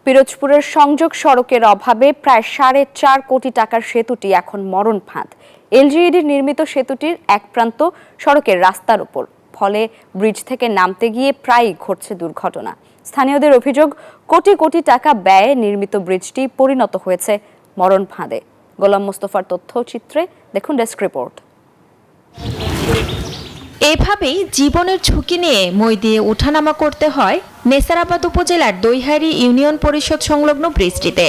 পিরোজপুরের সংযোগ সড়কের অভাবে প্রায় 4.5 কোটি টাকার সেতুটি এখন মরণ ফাঁদ। এলজিইডির নির্মিত সেতুটির এক প্রান্ত সড়কের রাস্তার উপর, ফলে ব্রিজ থেকে নামতে গিয়ে প্রায়ই ঘটছে দুর্ঘটনা। স্থানীয়দের অভিযোগ, কোটি কোটি টাকা ব্যয়ে নির্মিত ব্রিজটি পরিণত হয়েছে মরণ ফাঁদে। গোলাম মোস্তফার তথ্যচিত্রে দেখুন ডেস্ক রিপোর্ট। এভাবেই জীবনের ঝুঁকি নিয়ে মই দিয়ে ওঠানামা করতে হয় নেসারাবাদ উপজেলার দৈহারি ইউনিয়ন পরিষদ সংলগ্ন ব্রিজটিতে।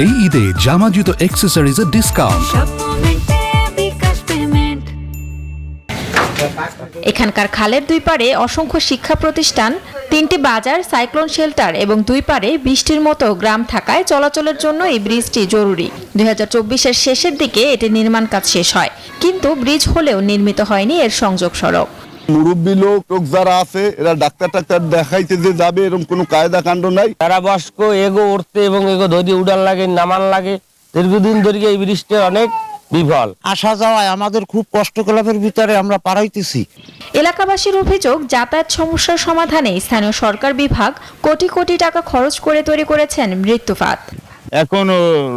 এই ঈদে জামা জুতো অ্যাক্সেসরিজের ডিসকাউন্ট। এখানকার খালের দুই পারে অসংখ্য শিক্ষা প্রতিষ্ঠান, 3টি বাজার, সাইক্লোন শেল্টার এবং দুই পারে বৃষ্টির মতো গ্রাম থাকায় চলাচলের জন্য এই ব্রিজটি জরুরি। 2024-এর শেষের দিকে এটি নির্মাণ কাজ শেষ হয়, কিন্তু ব্রিজ হলেও নির্মিত হয়নি এর সংযোগ সড়ক। মুরব্বী লোক যারা আছে এরা ডাক্তার দেখাইতে যে যাবে এরকম কোনো কায়দা কাণ্ড নাই। তারা বয়স্ক এগো উঠতে এবং এগো ধরে উড়ান লাগে, নামান লাগে। দীর্ঘদিন ধরে এই ব্রিজটা অনেক বিফল। আসা যাওয়ায় আমাদের খুব কষ্টকলাপের ভিতরে আমরা পারাইতেছি। এলাকাবাসীর অভিযোগ, যাতায়াত সমস্যার সমাধানে স্থানীয় সরকার বিভাগ কোটি কোটি টাকা খরচ করে তৈরি করেছেন মৃত্যুফাত। এখন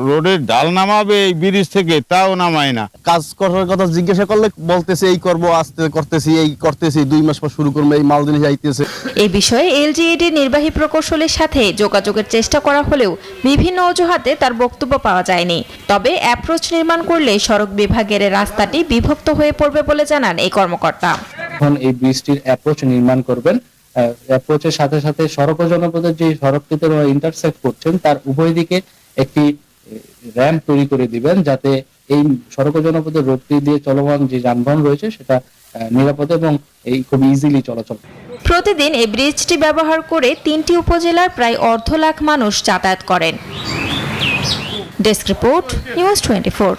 রোডের ডাল নামাবে এই ব্রিজ থেকে, তাও নামায় না। কাজ করার কথা জিজ্ঞাসা করলে বলতেছে এই করবো, আস্তে করতেছি, এই করতেছি, 2 মাস পর শুরু করবো, এই মাল জিনিস আইতেছে। এই বিষয়ে এলজিইডির নির্বাহী প্রকৌশলীর সাথে যোগাযোগের চেষ্টা করা হলেও বিভিন্ন অজুহাতে তার বক্তব্য পাওয়া যায়নি। তবে অ্যাপ্রোচ নির্মাণ করলে সড়ক বিভাগের রাস্তাটি বিভক্ত হয়ে পড়বে বলে জানান এই কর্মকর্তা। এখন এই ব্রিজটির অ্যাপ্রোচ নির্মাণ করবেন। অ্যাপ্রোচের সাথে সাথে সড়ক ও জনপদের যে সড়কটিতে ইন্টারসেক্ট করছেন তার উভয় দিকে একটি র্যাম্প তৈরি করে দিবেন, যাতে এই সড়ক ও জনপদের রোডটি দিয়ে চলমান যে যানবাহন রয়েছে সেটা নিরাপদে এবং এই খুব ইজিলি চলাচল। প্রতিদিন এই ব্রিজটি ব্যবহার করে 3টি উপজেলার প্রায় 1.5 লাখ মানুষ যাতায়াত করেন। Desk report, news 24।